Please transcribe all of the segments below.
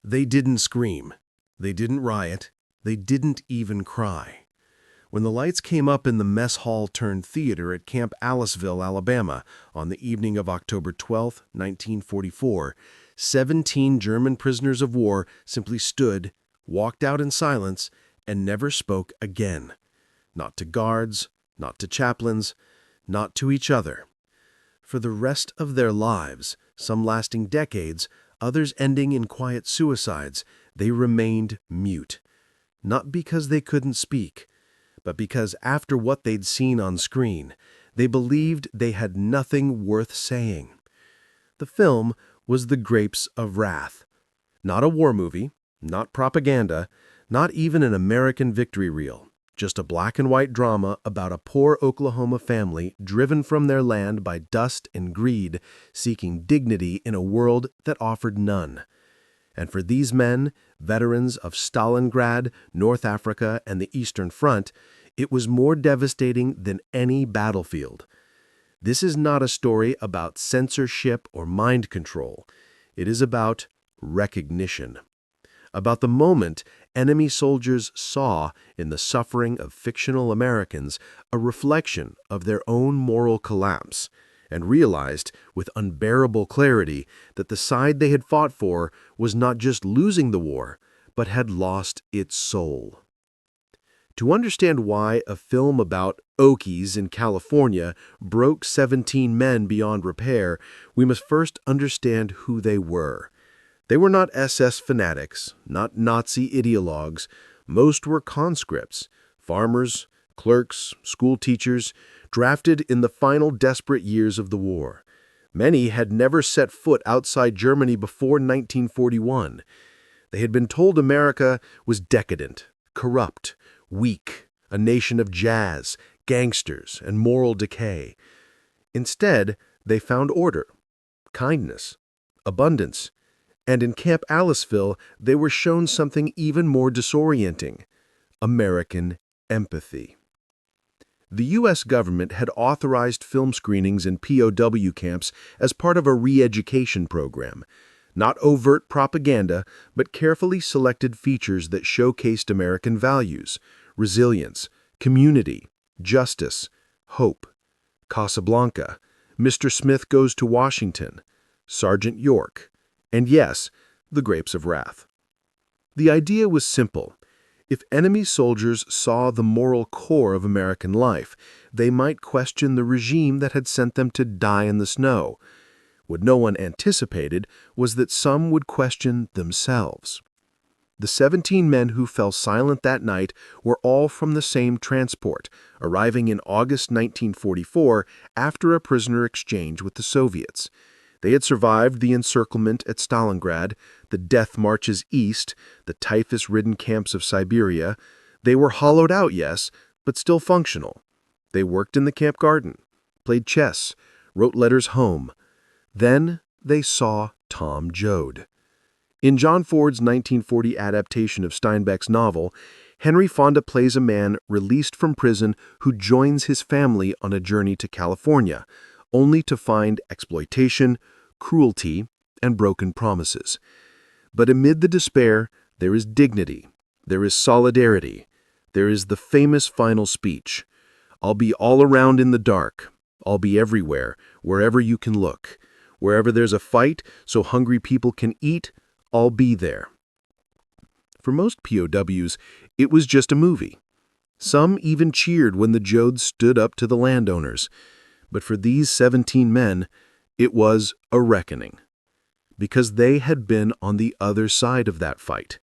They didn't scream. They didn't riot. They didn't even cry. When the lights came up in the mess hall turned theater at Camp Aliceville, Alabama, on the evening of October 12, 1944, 17 German prisoners of war simply stood, walked out in silence, and never spoke again. Not to guards, not to chaplains, not to each other. For the rest of their lives, some lasting decades, others ending in quiet suicides, they remained mute. Not because they couldn't speak, but because after what they'd seen on screen, they believed they had nothing worth saying. The film was The Grapes of Wrath. Not a war movie, not propaganda, not even an American victory reel. Just a black and white drama about a poor Oklahoma family driven from their land by dust and greed, seeking dignity in a world that offered none. And for these men, veterans of Stalingrad, North Africa, and the Eastern Front, it was more devastating than any battlefield. This is not a story about censorship or mind control. It is about recognition. About the moment enemy soldiers saw in the suffering of fictional Americans a reflection of their own moral collapse, and realized with unbearable clarity that the side they had fought for was not just losing the war, but had lost its soul. To understand why a film about Okies in California broke 17 men beyond repair, we must first understand who they were. They were not SS fanatics, not Nazi ideologues. Most were conscripts, farmers, clerks, school teachers, drafted in the final desperate years of the war. Many had never set foot outside Germany before 1941. They had been told America was decadent, corrupt, weak, a nation of jazz, gangsters, and moral decay. Instead, they found order, kindness, abundance, and in Camp Aliceville, they were shown something even more disorienting: American empathy. The U.S. government had authorized film screenings in POW camps as part of a re-education program. Not overt propaganda, but carefully selected features that showcased American values: resilience, community, justice, hope. Casablanca, Mr. Smith Goes to Washington, Sergeant York, and yes, The Grapes of Wrath. The idea was simple. If enemy soldiers saw the moral core of American life, they might question the regime that had sent them to die in the snow. What no one anticipated was that some would question themselves. The 17 men who fell silent that night were all from the same transport, arriving in August 1944 after a prisoner exchange with the Soviets. They had survived the encirclement at Stalingrad, the death marches east, the typhus-ridden camps of Siberia. They were hollowed out, yes, but still functional. They worked in the camp garden, played chess, wrote letters home. Then they saw Tom Joad. In John Ford's 1940 adaptation of Steinbeck's novel, Henry Fonda plays a man released from prison who joins his family on a journey to California, only to find exploitation, cruelty, and broken promises. But amid the despair, there is dignity, there is solidarity, there is the famous final speech: "I'll be all around in the dark, I'll be everywhere, wherever you can look. Wherever there's a fight so hungry people can eat, I'll be there." For most POWs, it was just a movie. Some even cheered when the Joads stood up to the landowners. But for these 17 men, it was a reckoning, because they had been on the other side of that fight.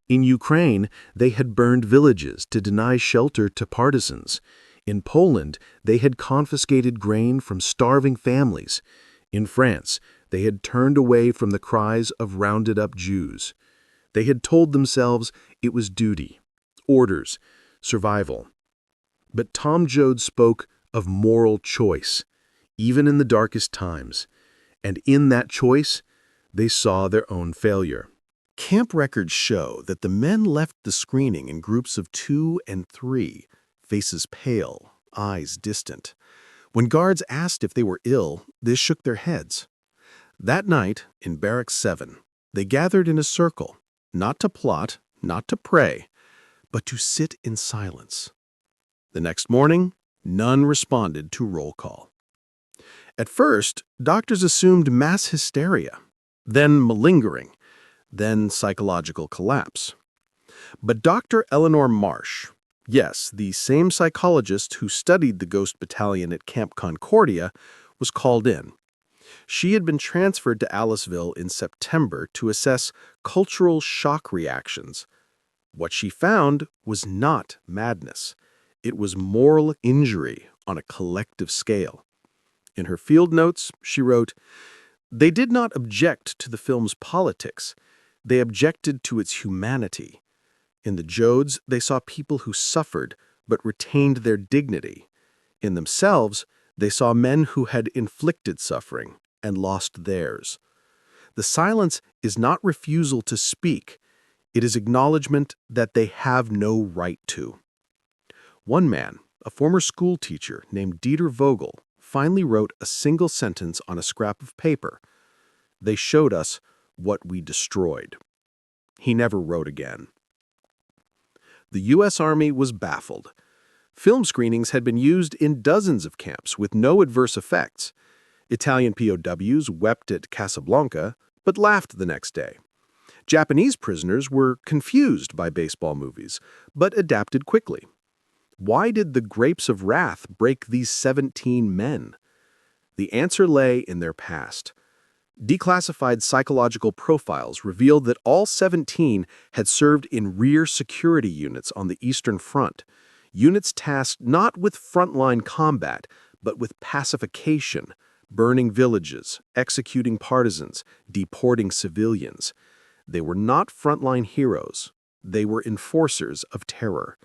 In Ukraine, they had burned villages to deny shelter to partisans. In Poland, they had confiscated grain from starving families. In France, they had turned away from the cries of rounded-up Jews. They had told themselves it was duty, orders, survival. But Tom Joad spoke of moral choice, even in the darkest times. And in that choice, they saw their own failure. Camp records show that the men left the screening in groups of 2 and 3, faces pale, eyes distant. When guards asked if they were ill, they shook their heads. That night, in Barracks 7, They gathered in a circle, not to plot, not to pray, but to sit in silence. The next morning, none responded to roll call. At first, doctors assumed mass hysteria, then malingering, then psychological collapse. But Dr. Eleanor Marsh, yes, the same psychologist who studied the Ghost Battalion at Camp Concordia, was called in. She had been transferred to Aliceville in September to assess cultural shock reactions. What she found was not madness. It was moral injury on a collective scale. In her field notes, she wrote, "They did not object to the film's politics. They objected to its humanity. In the Jodes, they saw people who suffered but retained their dignity. In themselves, they saw men who had inflicted suffering and lost theirs. The silence is not refusal to speak. It is acknowledgement that they have no right to." One man, a former school teacher named Dieter Vogel, finally wrote a single sentence on a scrap of paper. "They showed us what we destroyed." He never wrote again. The U.S. Army was baffled. Film screenings had been used in dozens of camps with no adverse effects. Italian POWs wept at Casablanca, but laughed the next day. Japanese prisoners were confused by baseball movies, but adapted quickly. Why did the grapes of wrath break these 17 men? The answer lay in their past. Declassified psychological profiles revealed that all 17 had served in rear security units on the Eastern Front, units tasked not with frontline combat, but with pacification, burning villages, executing partisans, deporting civilians. They were not frontline heroes. They were enforcers of terror.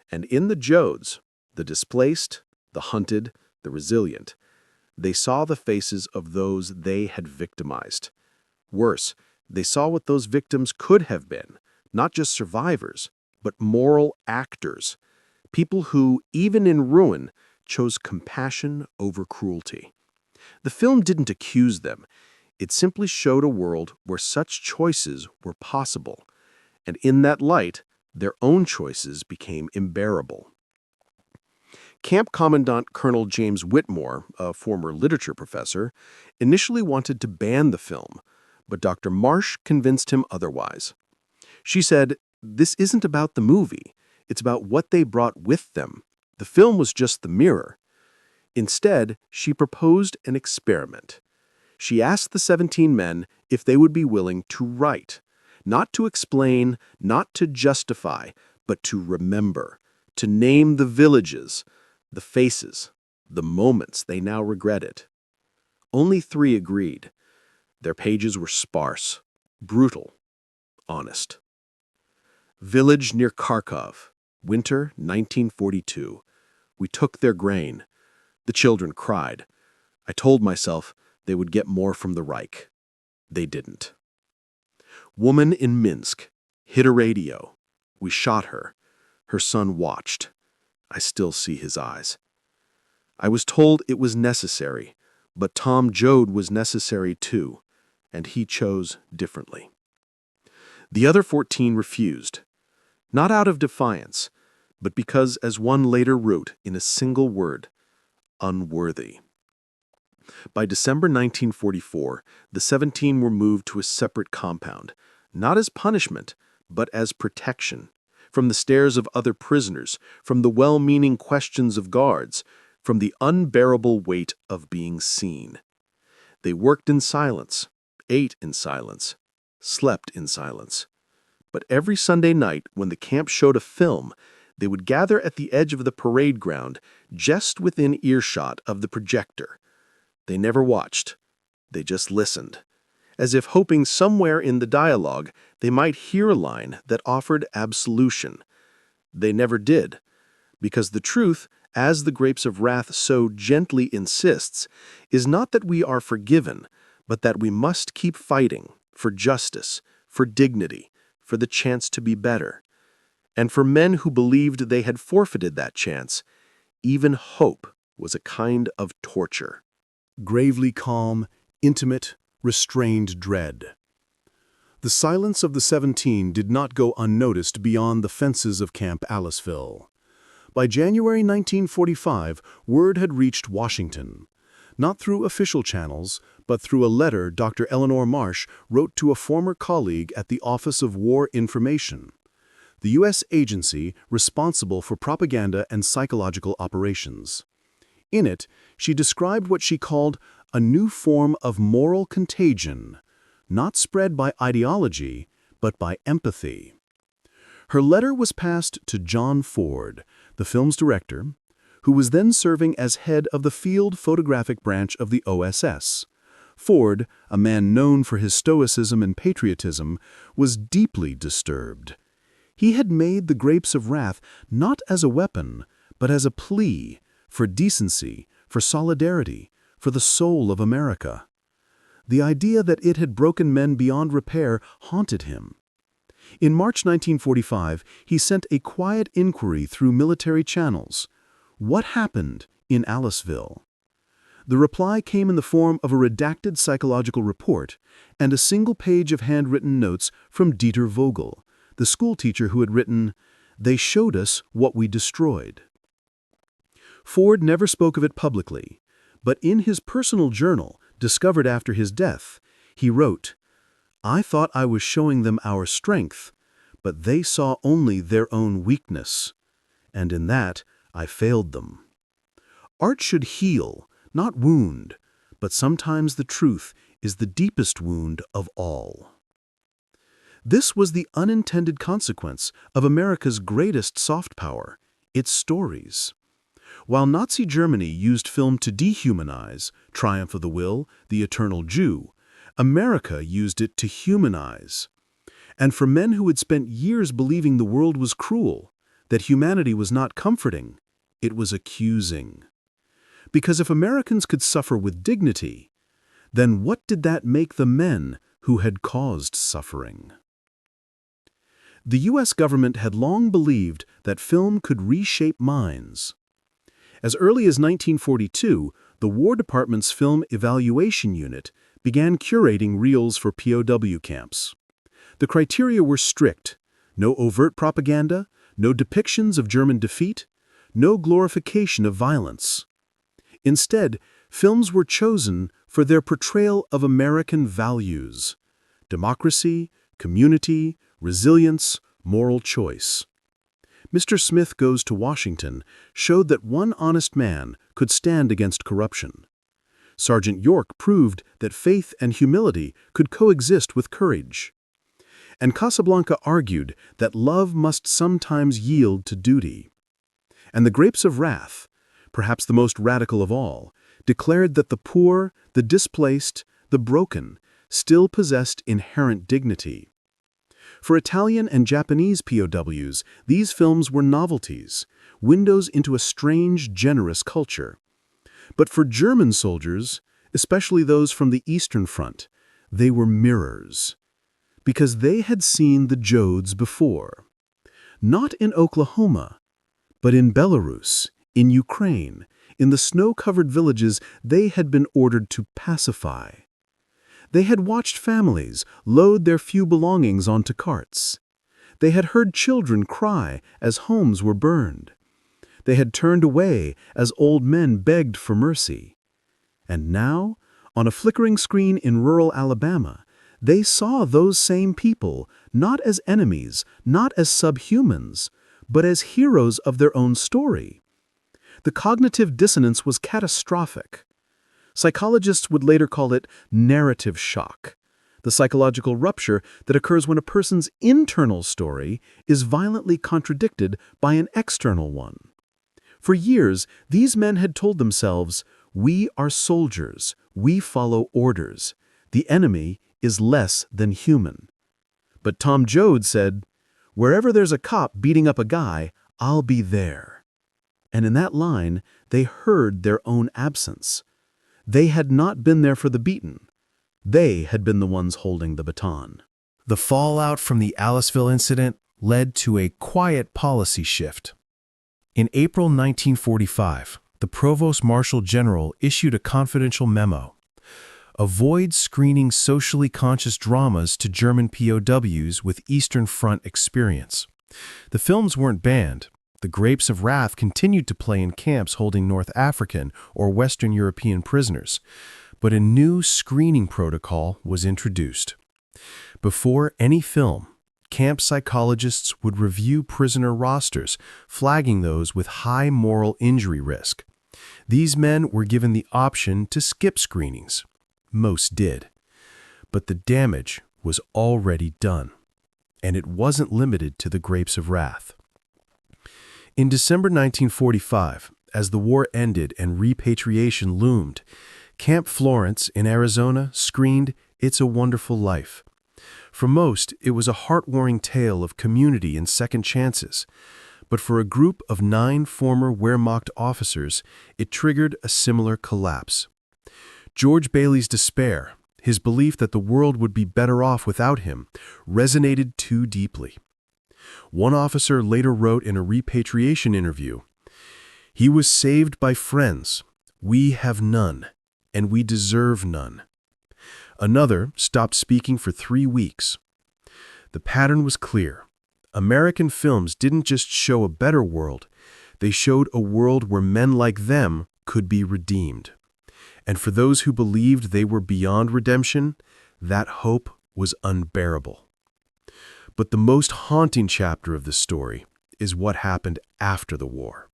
And in the Jodes, the displaced, the hunted, the resilient, they saw the faces of those they had victimized. Worse, they saw what those victims could have been, not just survivors, but moral actors, people who, even in ruin, chose compassion over cruelty. The film didn't accuse them. It simply showed a world where such choices were possible, and in that light, their own choices became unbearable. Camp Commandant Colonel James Whitmore, a former literature professor, initially wanted to ban the film, but Dr. Marsh convinced him otherwise. She said, "This isn't about the movie. It's about what they brought with them. The film was just the mirror." Instead, she proposed an experiment. She asked the 17 men if they would be willing to write, not to explain, not to justify, but to remember, to name the villages, the faces, the moments they now regretted. Only 3 agreed. Their pages were sparse, brutal, honest. Village near Kharkov, winter 1942. We took their grain. The children cried. I told myself they would get more from the Reich. They didn't. Woman in Minsk. Hit a radio. We shot her. Her son watched. I still see his eyes. I was told it was necessary, but Tom Jode was necessary too, and he chose differently. The other 14 refused, not out of defiance, but because, as one later wrote in a single word, unworthy. By December 1944, the 17 were moved to a separate compound, not as punishment, but as protection, from the stares of other prisoners, from the well-meaning questions of guards, from the unbearable weight of being seen. They worked in silence, ate in silence, slept in silence. But every Sunday night, when the camp showed a film, they would gather at the edge of the parade ground, just within earshot of the projector. They never watched. They just listened, as if hoping somewhere in the dialogue they might hear a line that offered absolution. They never did, because the truth, as the grapes of wrath so gently insists, is not that we are forgiven, but that we must keep fighting for justice, for dignity, for the chance to be better. And for men who believed they had forfeited that chance, even hope was a kind of torture. Gravely calm, intimate, restrained dread. The silence of the 17 did not go unnoticed beyond the fences of Camp Aliceville. By January 1945, word had reached Washington. Not through official channels, but through a letter Dr. Eleanor Marsh wrote to a former colleague at the Office of War Information, the U.S. agency responsible for propaganda and psychological operations. In it, she described what she called a new form of moral contagion, not spread by ideology, but by empathy. Her letter was passed to John Ford, the film's director, who was then serving as head of the field photographic branch of the OSS. Ford, a man known for his stoicism and patriotism, was deeply disturbed. He had made the grapes of wrath not as a weapon, but as a plea for decency, for solidarity, for the soul of America. The idea that it had broken men beyond repair haunted him. In March 1945, he sent a quiet inquiry through military channels. What happened in Aliceville? The reply came in the form of a redacted psychological report and a single page of handwritten notes from Dieter Vogel, the schoolteacher who had written, "They showed us what we destroyed." Ford never spoke of it publicly, but in his personal journal, discovered after his death, he wrote, "I thought I was showing them our strength, but they saw only their own weakness, and in that I failed them." Art should heal, not wound, but sometimes the truth is the deepest wound of all. This was the unintended consequence of America's greatest soft power, its stories. While Nazi Germany used film to dehumanize, Triumph of the Will, The Eternal Jew, America used it to humanize. And for men who had spent years believing the world was cruel, that humanity was not comforting, it was accusing. Because if Americans could suffer with dignity, then what did that make the men who had caused suffering? The U.S. government had long believed that film could reshape minds. As early as 1942, the War Department's Film Evaluation Unit began curating reels for POW camps. The criteria were strict: no overt propaganda, no depictions of German defeat, no glorification of violence. Instead, films were chosen for their portrayal of American values: democracy, community, resilience, moral choice. Mr. Smith Goes to Washington showed that one honest man could stand against corruption. Sergeant York proved that faith and humility could coexist with courage. And Casablanca argued that love must sometimes yield to duty. And The Grapes of Wrath, perhaps the most radical of all, declared that the poor, the displaced, the broken still possessed inherent dignity. For Italian and Japanese POWs, these films were novelties, windows into a strange, generous culture. But for German soldiers, especially those from the Eastern Front, they were mirrors. Because they had seen the Jodes before. Not in Oklahoma, but in Belarus, in Ukraine, in the snow-covered villages they had been ordered to pacify. They had watched families load their few belongings onto carts. They had heard children cry as homes were burned. They had turned away as old men begged for mercy. And now, on a flickering screen in rural Alabama, they saw those same people not as enemies, not as subhumans, but as heroes of their own story. The cognitive dissonance was catastrophic. Psychologists would later call it narrative shock, the psychological rupture that occurs when a person's internal story is violently contradicted by an external one. For years, these men had told themselves, "We are soldiers, we follow orders. The enemy is less than human." But Tom Joad said, "Wherever there's a cop beating up a guy, I'll be there." And in that line, they heard their own absence. They had not been there for the beaten. They had been the ones holding the baton. The fallout from the Aliceville incident led to a quiet policy shift. In April 1945, the Provost Marshal General issued a confidential memo. Avoid screening socially conscious dramas to German POWs with Eastern Front experience. The films weren't banned. The Grapes of Wrath continued to play in camps holding North African or Western European prisoners, but a new screening protocol was introduced. Before any film, camp psychologists would review prisoner rosters, flagging those with high moral injury risk. These men were given the option to skip screenings. Most did. But the damage was already done, and it wasn't limited to the Grapes of Wrath. In December 1945, as the war ended and repatriation loomed, Camp Florence in Arizona screened It's a Wonderful Life. For most, it was a heart-warming tale of community and second chances. But for a group of 9 former Wehrmacht officers, it triggered a similar collapse. George Bailey's despair, his belief that the world would be better off without him, resonated too deeply. One officer later wrote in a repatriation interview, "He was saved by friends. We have none, and we deserve none." Another stopped speaking for 3 weeks. The pattern was clear. American films didn't just show a better world, they showed a world where men like them could be redeemed. And for those who believed they were beyond redemption, that hope was unbearable. But the most haunting chapter of the story is what happened after the war.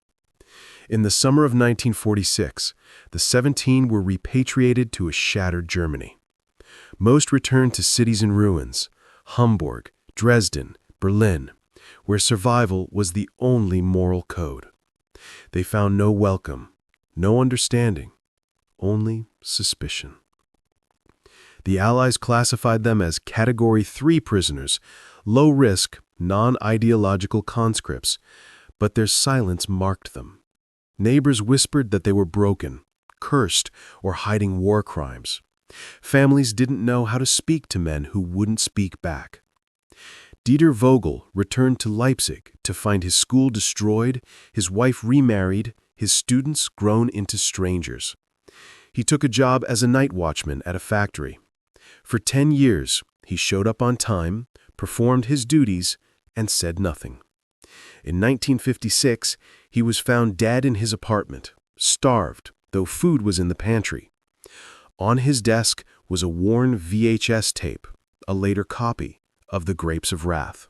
In the summer of 1946, the 17 were repatriated to a shattered Germany. Most returned to cities in ruins, Hamburg, Dresden, Berlin, where survival was the only moral code. They found no welcome, no understanding, only suspicion. The Allies classified them as Category 3 prisoners, low-risk, non-ideological conscripts, but their silence marked them. Neighbors whispered that they were broken, cursed, or hiding war crimes. Families didn't know how to speak to men who wouldn't speak back. Dieter Vogel returned to Leipzig to find his school destroyed, his wife remarried, his students grown into strangers. He took a job as a night watchman at a factory. For 10 years, he showed up on time, performed his duties, and said nothing. In 1956, he was found dead in his apartment, starved, though food was in the pantry. On his desk was a worn VHS tape, a later copy, of The Grapes of Wrath.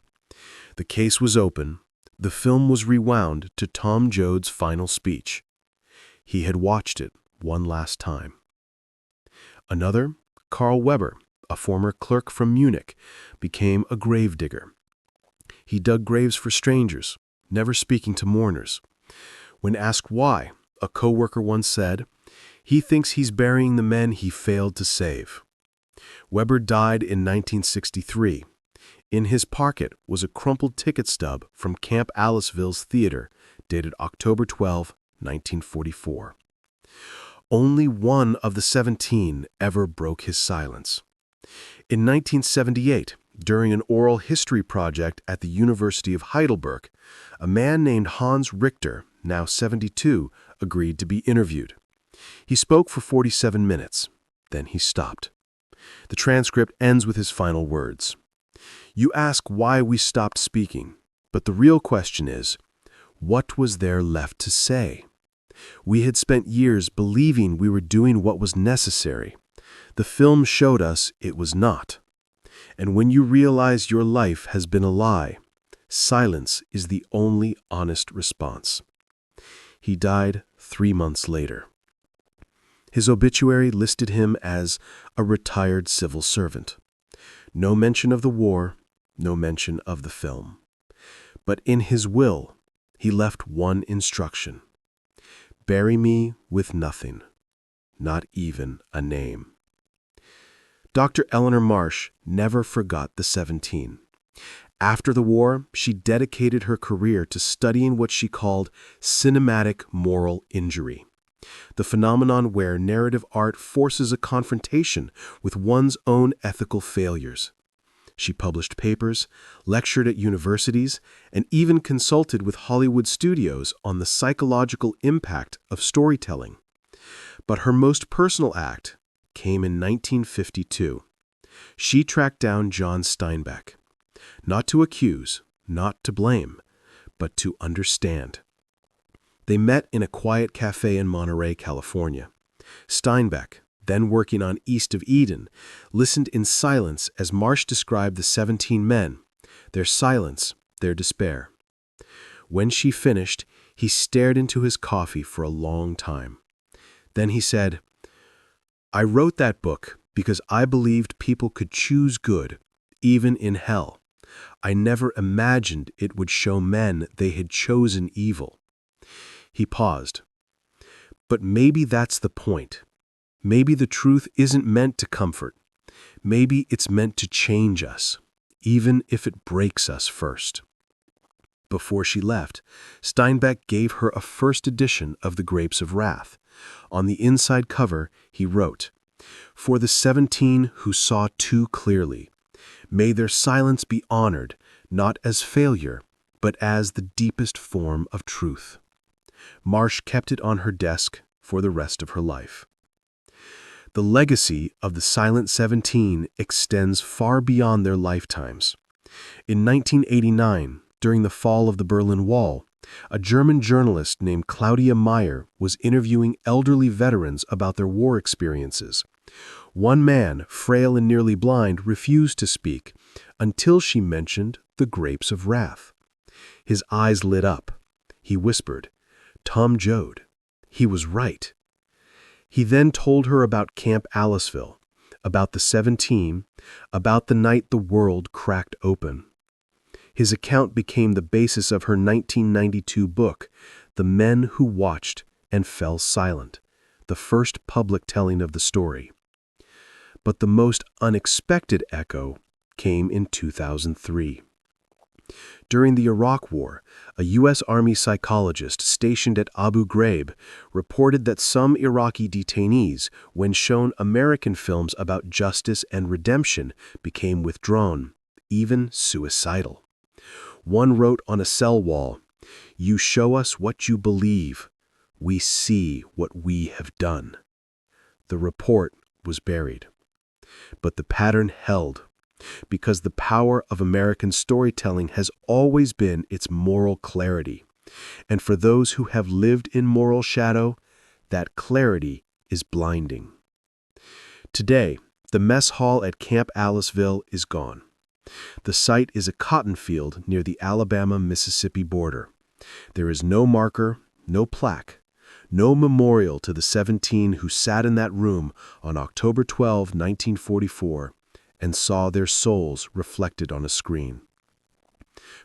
The case was open. The film was rewound to Tom Joad's final speech. He had watched it one last time. Another, Karl Weber, a former clerk from Munich, became a gravedigger. He dug graves for strangers, never speaking to mourners. When asked why, a co-worker once said, "He thinks he's burying the men he failed to save." Weber died in 1963. In his pocket was a crumpled ticket stub from Camp Aliceville's theater, dated October 12, 1944. Only one of the 17 ever broke his silence. In 1978, during an oral history project at the University of Heidelberg, a man named Hans Richter, now 72, agreed to be interviewed. He spoke for 47 minutes. Then he stopped. The transcript ends with his final words. "You ask why we stopped speaking, but the real question is, what was there left to say? We had spent years believing we were doing what was necessary. The film showed us it was not. And when you realize your life has been a lie, silence is the only honest response." He died 3 months later. His obituary listed him as a retired civil servant. No mention of the war, no mention of the film. But in his will, he left one instruction: bury me with nothing, not even a name. Dr. Eleanor Marsh never forgot the 17. After the war, she dedicated her career to studying what she called cinematic moral injury, the phenomenon where narrative art forces a confrontation with one's own ethical failures. She published papers, lectured at universities, and even consulted with Hollywood studios on the psychological impact of storytelling. But her most personal act, came in 1952. She tracked down John Steinbeck, not to accuse, not to blame, but to understand. They met in a quiet cafe in Monterey, California. Steinbeck, then working on East of Eden, listened in silence as Marsh described the 17 men, their silence, their despair. When she finished, he stared into his coffee for a long time. Then he said, "I wrote that book because I believed people could choose good, even in hell. I never imagined it would show men they had chosen evil." He paused. But maybe that's the point. Maybe the truth isn't meant to comfort. Maybe it's meant to change us, even if it breaks us first. Before she left, Steinbeck gave her a first edition of The Grapes of Wrath. On the inside cover, he wrote, "For the 17 who saw too clearly, may their silence be honored, not as failure, but as the deepest form of truth." Marsh kept it on her desk for the rest of her life. The legacy of the Silent 17 extends far beyond their lifetimes. In 1989, during the fall of the Berlin Wall, a German journalist named Claudia Meyer was interviewing elderly veterans about their war experiences. One man, frail and nearly blind, refused to speak until she mentioned The Grapes of Wrath. His eyes lit up. He whispered, "Tom Joad. He was right." He then told her about Camp Aliceville, about the 17, about the night the world cracked open. His account became the basis of her 1992 book, The Men Who Watched and Fell Silent, the first public telling of the story. But the most unexpected echo came in 2003. During the Iraq War, a U.S. Army psychologist stationed at Abu Ghraib reported that some Iraqi detainees, when shown American films about justice and redemption, became withdrawn, even suicidal. One wrote on a cell wall, "You show us what you believe. We see what we have done." The report was buried. But the pattern held, because the power of American storytelling has always been its moral clarity. And for those who have lived in moral shadow, that clarity is blinding. Today, the mess hall at Camp Aliceville is gone. The site is a cotton field near the Alabama-Mississippi border. There is no marker, no plaque, no memorial to the 17 who sat in that room on October 12, 1944, and saw their souls reflected on a screen.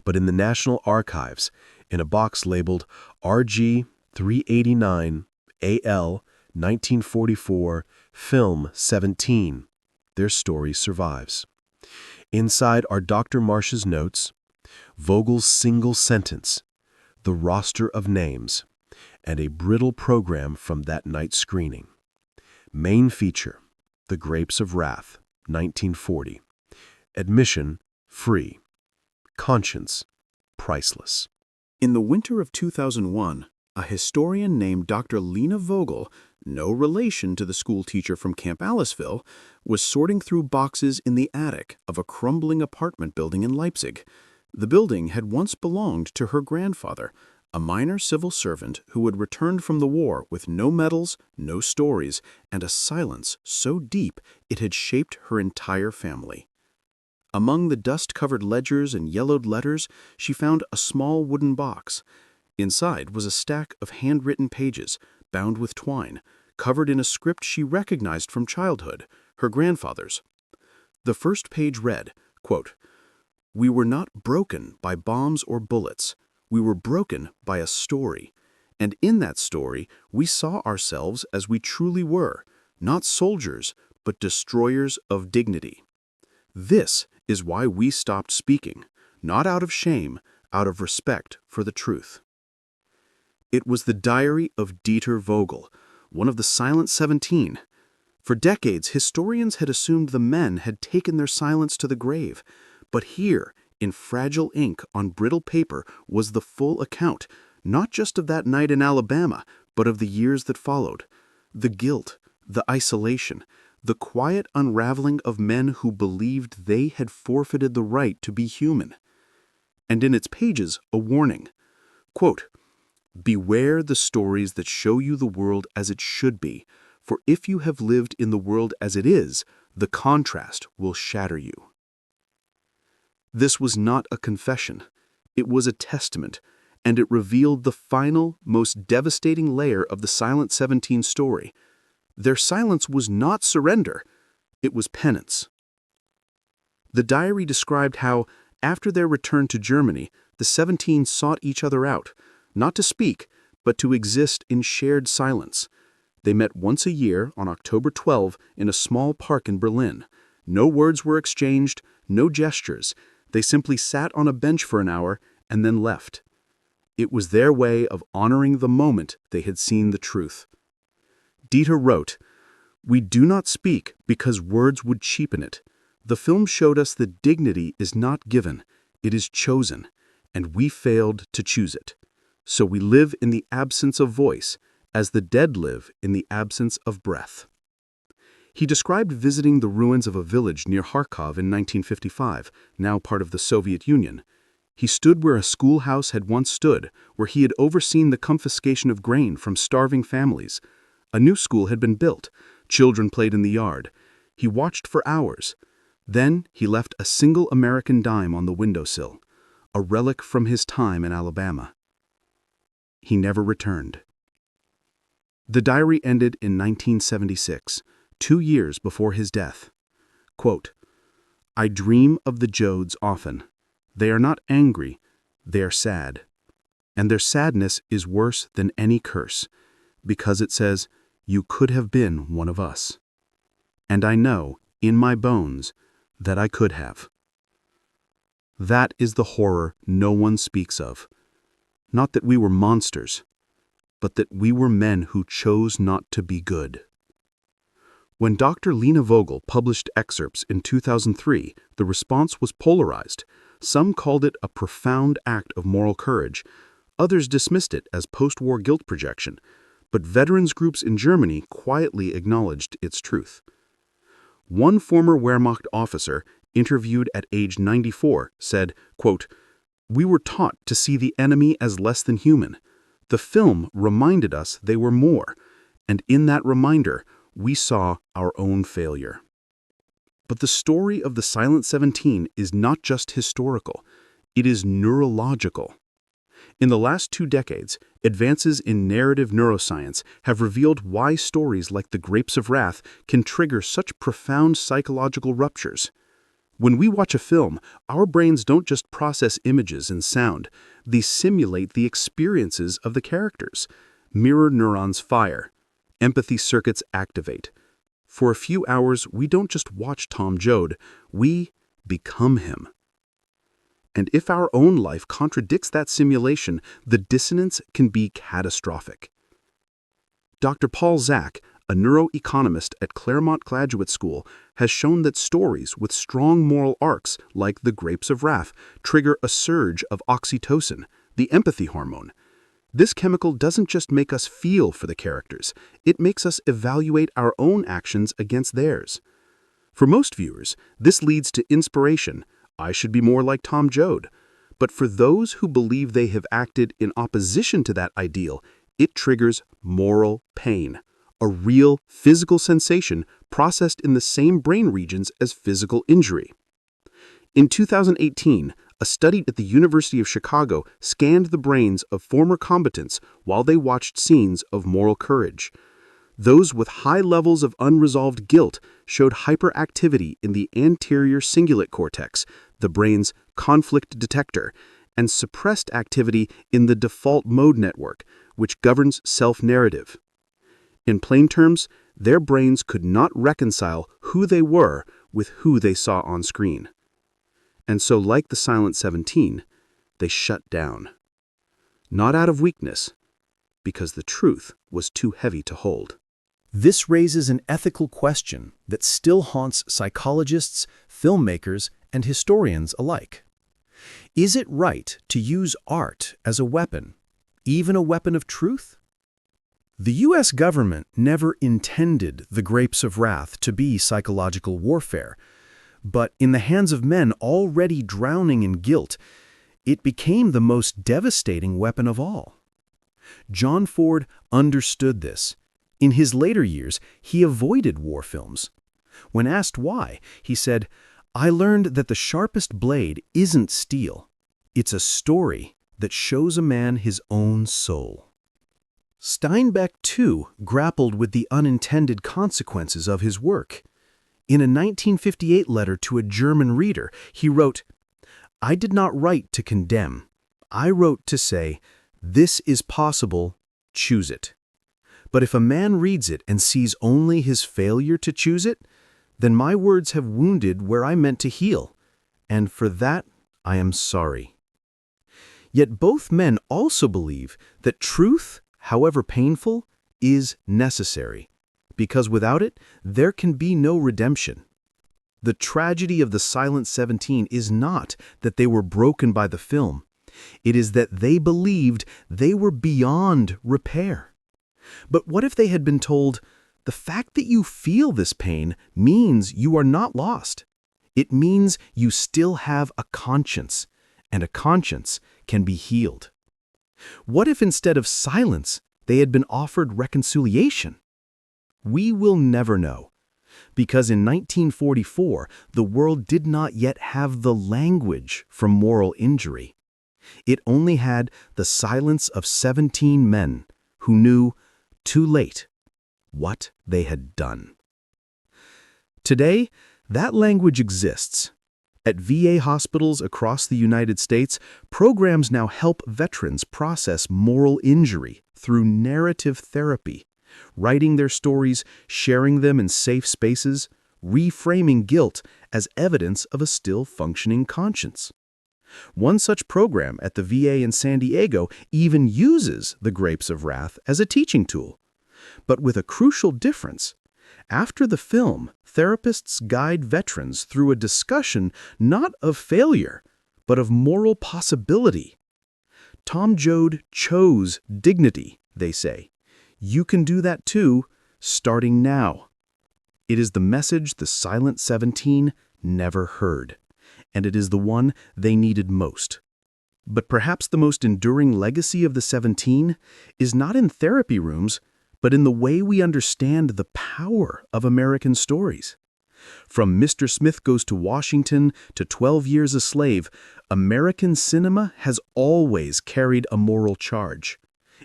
But in the National Archives, in a box labeled RG 389 AL 1944 Film 17, their story survives. Inside are Dr. Marsh's notes, Vogel's single sentence, the roster of names, and a brittle program from that night's screening. Main feature, The Grapes of Wrath, 1940. Admission, free. Conscience, priceless. In the winter of 2001, a historian named Dr. Lena Vogel, no relation to the schoolteacher from Camp Aliceville, was sorting through boxes in the attic of a crumbling apartment building in Leipzig. The building had once belonged to her grandfather, a minor civil servant who had returned from the war with no medals, no stories, and a silence so deep it had shaped her entire family. Among the dust-covered ledgers and yellowed letters, she found a small wooden box. Inside was a stack of handwritten pages, bound with twine, covered in a script she recognized from childhood, her grandfather's. The first page read, quote, "We were not broken by bombs or bullets. We were broken by a story. And in that story, we saw ourselves as we truly were, not soldiers, but destroyers of dignity. This is why we stopped speaking, not out of shame, out of respect for the truth." It was the diary of Dieter Vogel, one of the Silent 17. For decades, historians had assumed the men had taken their silence to the grave. But here, in fragile ink on brittle paper, was the full account, not just of that night in Alabama, but of the years that followed. The guilt, the isolation, the quiet unraveling of men who believed they had forfeited the right to be human. And in its pages, a warning. Quote, "Beware the stories that show you the world as it should be, for if you have lived in the world as it is, the contrast will shatter you." This was not a confession. It was a testament, and it revealed the final, most devastating layer of the Silent 17 story. Their silence was not surrender, it was penance. The diary described how, after their return to Germany, the 17 sought each other out, not to speak, but to exist in shared silence. They met once a year on October 12 in a small park in Berlin. No words were exchanged, no gestures. They simply sat on a bench for an hour and then left. It was their way of honoring the moment they had seen the truth. Dieter wrote, "We do not speak because words would cheapen it. The film showed us that dignity is not given, it is chosen, and we failed to choose it. So we live in the absence of voice, as the dead live in the absence of breath." He described visiting the ruins of a village near Kharkov in 1955, now part of the Soviet Union. He stood where a schoolhouse had once stood, where he had overseen the confiscation of grain from starving families. A new school had been built. Children played in the yard. He watched for hours. Then he left a single American dime on the windowsill, a relic from his time in Alabama. He never returned. The diary ended in 1976, 2 years before his death. Quote, "I dream of the Jodes often. They are not angry, they are sad. And their sadness is worse than any curse, because it says, 'You could have been one of us.' And I know, in my bones, that I could have." That is the horror no one speaks of. Not that we were monsters, but that we were men who chose not to be good. When Dr. Lena Vogel published excerpts in 2003, the response was polarized. Some called it a profound act of moral courage. Others dismissed it as post-war guilt projection. But veterans groups in Germany quietly acknowledged its truth. One former Wehrmacht officer, interviewed at age 94, said, quote, "We were taught to see the enemy as less than human. The film reminded us they were more, and in that reminder, we saw our own failure." But the story of the Silent 17 is not just historical, it is neurological. In the last 2 decades, advances in narrative neuroscience have revealed why stories like The Grapes of Wrath can trigger such profound psychological ruptures. When we watch a film, our brains don't just process images and sound, they simulate the experiences of the characters. Mirror neurons fire. Empathy circuits activate. For a few hours, we don't just watch Tom Joad, we become him. And if our own life contradicts that simulation, the dissonance can be catastrophic. Dr. Paul Zak, a neuroeconomist at Claremont Graduate School, has shown that stories with strong moral arcs, like The Grapes of Wrath, trigger a surge of oxytocin, the empathy hormone. This chemical doesn't just make us feel for the characters, it makes us evaluate our own actions against theirs. For most viewers, this leads to inspiration. I should be more like Tom Joad. But for those who believe they have acted in opposition to that ideal, it triggers moral pain, a real physical sensation processed in the same brain regions as physical injury. In 2018, a study at the University of Chicago scanned the brains of former combatants while they watched scenes of moral courage. Those with high levels of unresolved guilt showed hyperactivity in the anterior cingulate cortex, the brain's conflict detector, and suppressed activity in the default mode network, which governs self-narrative. In plain terms, their brains could not reconcile who they were with who they saw on screen. And so, like the Silent 17, they shut down. Not out of weakness, because the truth was too heavy to hold. This raises an ethical question that still haunts psychologists, filmmakers, and historians alike. Is it right to use art as a weapon, even a weapon of truth? The U.S. government never intended the grapes of wrath to be psychological warfare, but in the hands of men already drowning in guilt, it became the most devastating weapon of all. John Ford understood this. In his later years, he avoided war films. When asked why, he said, "I learned that the sharpest blade isn't steel. It's a story that shows a man his own soul." Steinbeck, too, grappled with the unintended consequences of his work. In a 1958 letter to a German reader, he wrote, "I did not write to condemn. I wrote to say, this is possible, choose it. But if a man reads it and sees only his failure to choose it, then my words have wounded where I meant to heal, and for that I am sorry." Yet both men also believe that truth, however painful, is necessary, because without it, there can be no redemption. The tragedy of the Silent 17 is not that they were broken by the film. It is that they believed they were beyond repair. But what if they had been told, the fact that you feel this pain means you are not lost. It means you still have a conscience, and a conscience can be healed. What if instead of silence, they had been offered reconciliation? We will never know, because in 1944, the world did not yet have the language for moral injury. It only had the silence of 17 men who knew, too late, what they had done. Today, that language exists. At VA hospitals across the United States, programs now help veterans process moral injury through narrative therapy, writing their stories, sharing them in safe spaces, reframing guilt as evidence of a still functioning conscience. One such program at the VA in San Diego even uses the grapes of wrath as a teaching tool. But with a crucial difference. After the film, therapists guide veterans through a discussion not of failure, but of moral possibility. Tom Joad chose dignity, they say. You can do that too, starting now. It is the message the Silent 17 never heard, and it is the one they needed most. But perhaps the most enduring legacy of the 17 is not in therapy rooms, but in the way we understand the power of American stories. From Mr. Smith Goes to Washington to 12 Years a Slave, American cinema has always carried a moral charge.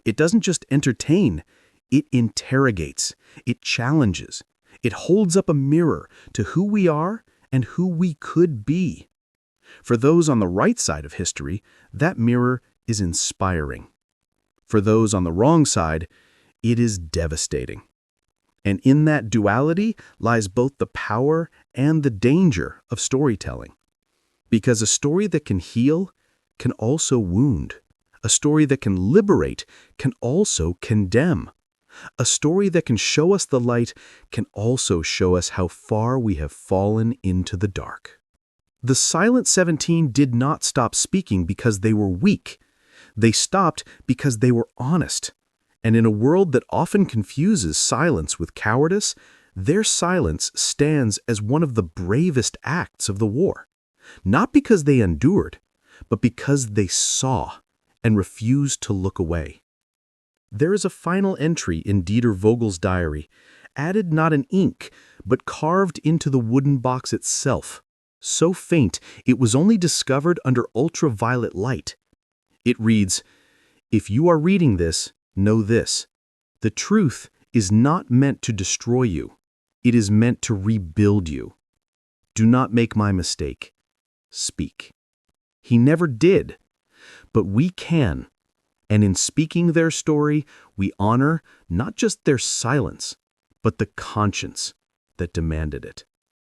It doesn't just entertain, it interrogates, it challenges, it holds up a mirror to who we are and who we could be. For those on the right side of history, that mirror is inspiring. For those on the wrong side, it is devastating. And in that duality lies both the power and the danger of storytelling. Because a story that can heal can also wound. A story that can liberate can also condemn. A story that can show us the light can also show us how far we have fallen into the dark. The Silent 17 did not stop speaking because they were weak. They stopped because they were honest. And in a world that often confuses silence with cowardice, their silence stands as one of the bravest acts of the war. Not because they endured, but because they saw and refused to look away. There is a final entry in Dieter Vogel's diary, added not in ink, but carved into the wooden box itself, so faint it was only discovered under ultraviolet light. It reads, "If you are reading this, know this. The truth is not meant to destroy you. It is meant to rebuild you. Do not make my mistake. Speak." He never did, but we can. And in speaking their story, we honor not just their silence, but the conscience that demanded it.